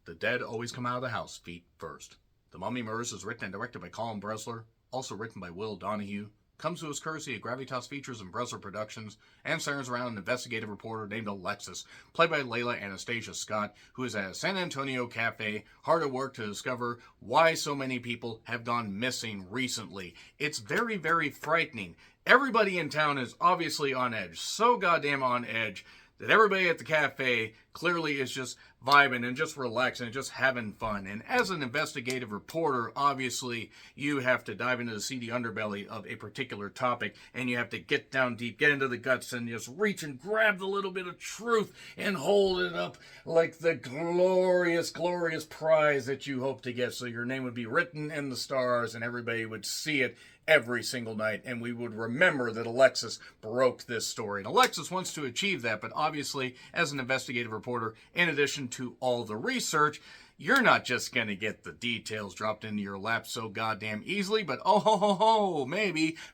The dead always come out of the house feet first. The Mummy Murders is written and directed by Colin Bresler, also written by Will Donahue. Comes to us courtesy of Gravitas Features and Bresler Productions, and centers around an investigative reporter named Alexis, played by Layla Anastasia Scott, who is at a San Antonio cafe, hard at work to discover why so many people have gone missing recently. It's very, very frightening. Everybody in town is obviously on edge, so goddamn on edge, that everybody at the cafe clearly is just vibing and just relaxing and just having fun. And as an investigative reporter, obviously, you have to dive into the seedy underbelly of a particular topic, and you have to get down deep, get into the guts, and just reach and grab the little bit of truth and hold it up like the glorious, glorious prize that you hope to get. So your name would be written in the stars, and everybody would see it every single night, and we would remember that Alexis broke this story. And Alexis wants to achieve that, but obviously, as an investigative reporter, in addition to all the research, you're not just going to get the details dropped into your lap so goddamn easily, but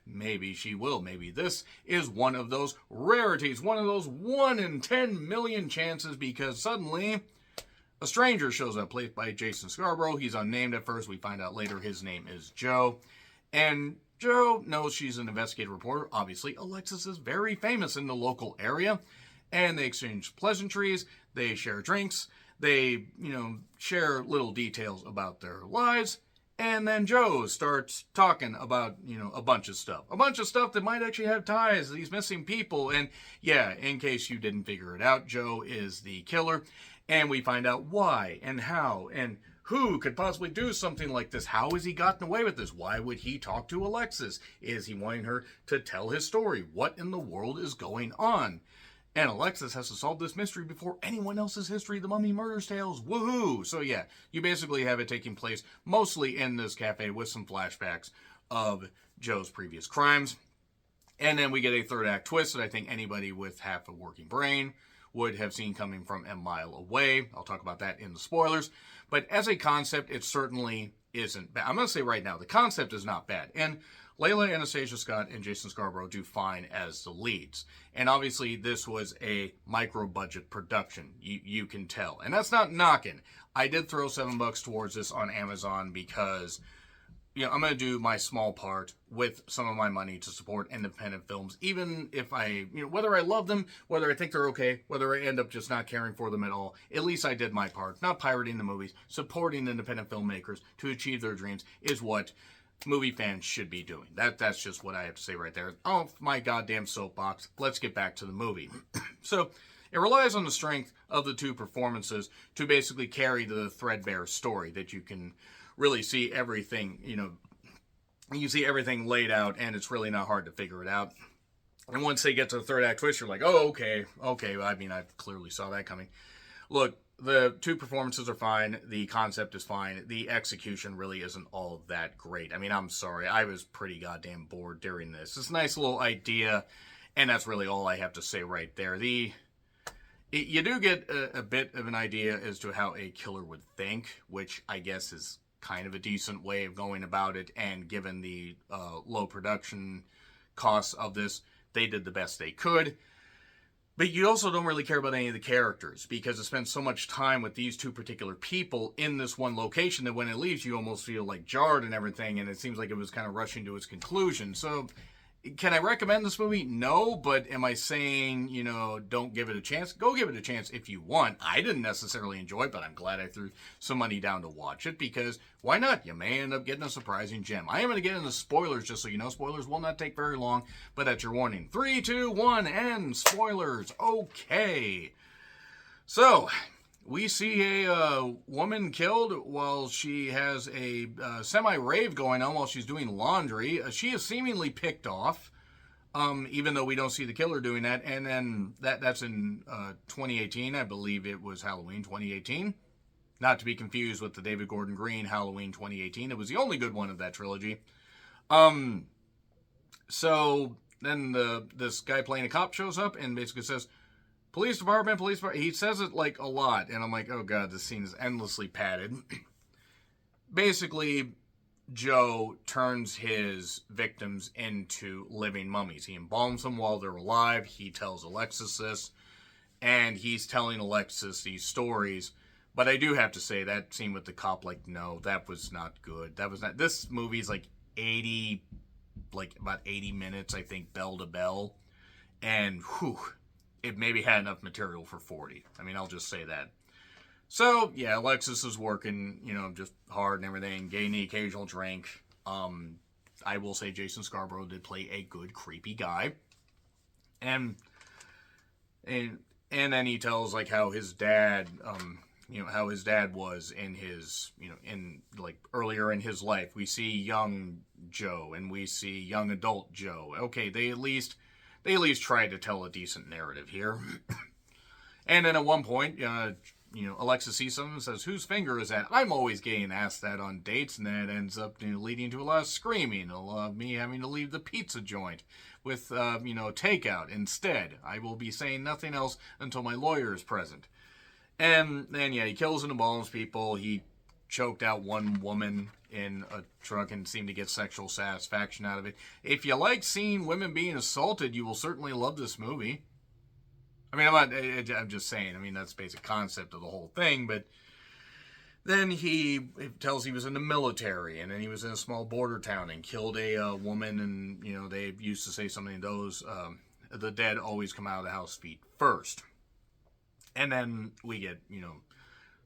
maybe she will. Maybe this is one of those rarities, one of those 1 in 10 million chances, because suddenly a stranger shows up, played by Jason Scarborough. He's unnamed at first. We find out later his name is Joe. And Joe knows she's an investigative reporter. Obviously, Alexis is very famous in the local area. And they exchange pleasantries. They share drinks. They, share little details about their lives. And then Joe starts talking about, a bunch of stuff. A bunch of stuff that might actually have ties to these missing people. And yeah, in case you didn't figure it out, Joe is the killer. And we find out why and how and who could possibly do something like this? How has he gotten away with this? Why would he talk to Alexis? Is he wanting her to tell his story? What in the world is going on? And Alexis has to solve this mystery before anyone else's history, the Mummy Murders tales. Woohoo! So yeah, you basically have it taking place mostly in this cafe with some flashbacks of Joe's previous crimes. And then we get a third act twist that I think anybody with half a working brain would have seen coming from a mile away. I'll talk about that in the spoilers. But as a concept, it certainly isn't bad. I'm going to say right now, the concept is not bad. And Layla Anastasia Scott and Jason Scarborough do fine as the leads. And obviously, this was a micro-budget production. You can tell. And that's not knocking. I did throw $7 towards this on Amazon because I'm going to do my small part with some of my money to support independent films, even if whether I love them, whether I think they're okay, whether I end up just not caring for them at all, at least I did my part. Not pirating the movies, supporting independent filmmakers to achieve their dreams is what movie fans should be doing. That's just what I have to say right there. Oh, my goddamn soapbox. Let's get back to the movie. So, it relies on the strength of the two performances to basically carry the threadbare story that you can really see everything, you see everything laid out, and it's really not hard to figure it out. And once they get to the third act twist, you're like, oh, okay. I mean, I clearly saw that coming. Look, the two performances are fine. The concept is fine. The execution really isn't all that great. I mean, I'm sorry. I was pretty goddamn bored during this. It's a nice little idea, and that's really all I have to say right there. You do get a bit of an idea as to how a killer would think, which I guess is kind of a decent way of going about it, and given the low production costs of this, they did the best they could. But you also don't really care about any of the characters, because it spends so much time with these two particular people in this one location that when it leaves, you almost feel like jarred and everything, and it seems like it was kind of rushing to its conclusion. So, can I recommend this movie? No, but am I saying, don't give it a chance? Go give it a chance if you want. I didn't necessarily enjoy it, but I'm glad I threw some money down to watch it, because why not? You may end up getting a surprising gem. I am going to get into spoilers, just so you know. Spoilers will not take very long, but that's your warning. 3, 2, 1, and spoilers. Okay. So, we see a woman killed while she has a semi-rave going on while she's doing laundry. She is seemingly picked off, even though we don't see the killer doing that. And then that's in 2018. I believe it was Halloween 2018. Not to be confused with the David Gordon Green Halloween 2018. It was the only good one of that trilogy. So then this guy playing a cop shows up and basically says, police department. He says it like a lot, and I'm like, oh god, this scene is endlessly padded. Basically, Joe turns his victims into living mummies. He embalms them while they're alive. He tells Alexis this, and he's telling Alexis these stories But I do have to say, that scene with the cop, like, no, that was not good. That was not... This movie's like 80... Like, about 80 minutes, I think, bell to bell. And, whew, it maybe had enough material for 40. I mean, I'll just say that. So, yeah, Alexis is working, just hard and everything, getting the occasional drink. I will say Jason Scarborough did play a good, creepy guy. And then he tells, like, how his dad, how his dad was in his, in, like, earlier in his life. We see young Joe, and we see young adult Joe. Okay, they at least tried to tell a decent narrative here. And then at one point, Alexis sees someone and says, "Whose finger is that?" I'm always getting asked that on dates, and that ends up leading to a lot of screaming, a lot of me having to leave the pizza joint with, takeout. Instead, I will be saying nothing else until my lawyer is present. And then, he kills and embalms people. He choked out one woman in a truck and seemed to get sexual satisfaction out of it. If you like seeing women being assaulted, you will certainly love this movie. I mean, I'm just saying, that's the basic concept of the whole thing, but then he tells he was in the military, and then he was in a small border town and killed a woman, and, they used to say something, those, the dead always come out of the house feet first. And then we get,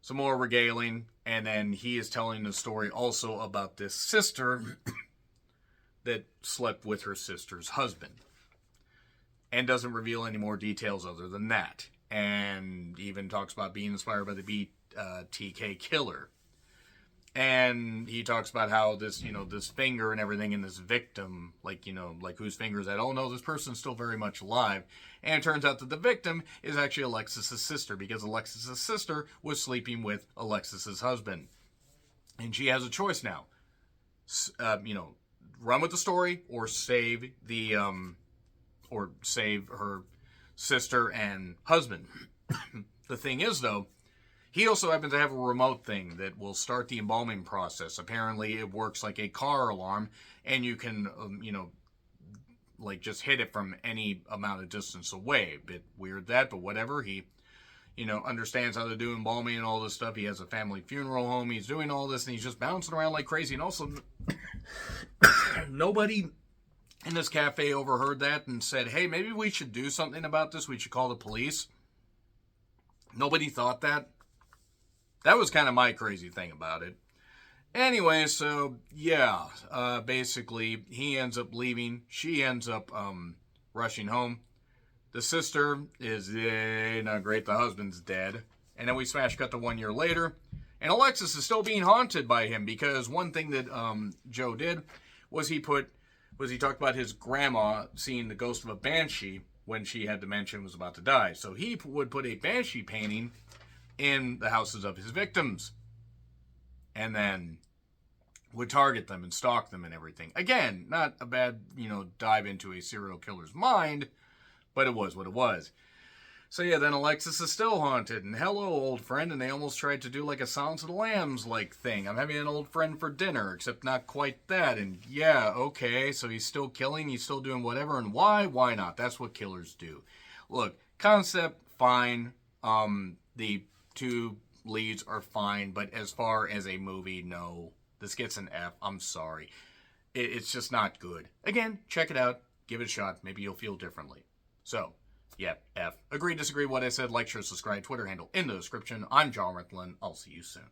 some more regaling, and then he is telling the story also about this sister that slept with her sister's husband. And doesn't reveal any more details other than that. And even talks about being inspired by the BTK killer. And he talks about how this, this finger and everything in this victim, like whose finger is that? Oh no, this person's still very much alive. And it turns out that the victim is actually Alexis's sister, because Alexis's sister was sleeping with Alexis's husband. And she has a choice now. Run with the story or save the, or save her sister and husband. The thing is, though, he also happens to have a remote thing that will start the embalming process. Apparently, it works like a car alarm, and you can, just hit it from any amount of distance away. Bit weird that, but whatever. He, understands how to do embalming and all this stuff. He has a family funeral home. He's doing all this, and he's just bouncing around like crazy. And also, nobody in this cafe overheard that and said, "Hey, maybe we should do something about this. We should call the police." Nobody thought that. That was kind of my crazy thing about it. Anyway, so, yeah, basically, he ends up leaving. She ends up rushing home. The sister is not great. The husband's dead. And then we smash cut to 1 year later. And Alexis is still being haunted by him, because one thing that Joe did was he talked about his grandma seeing the ghost of a banshee when she had dementia and was about to die. So he would put a banshee painting in the houses of his victims. And then would target them and stalk them and everything. Again, not a bad, dive into a serial killer's mind, but it was what it was. So yeah, then Alexis is still haunted, and hello, old friend, and they almost tried to do like a Silence of the Lambs-like thing. I'm having an old friend for dinner, except not quite that, and yeah, okay, so he's still killing, he's still doing whatever, and why? Why not? That's what killers do. Look, concept, fine, the two leads are fine, but as far as a movie, no, this gets an F, I'm sorry. It's just not good. Again, check it out, give it a shot, maybe you'll feel differently. So, yeah, F. Agree, disagree, what I said, like, share, subscribe, Twitter handle in the description. I'm John Rickland. I'll see you soon.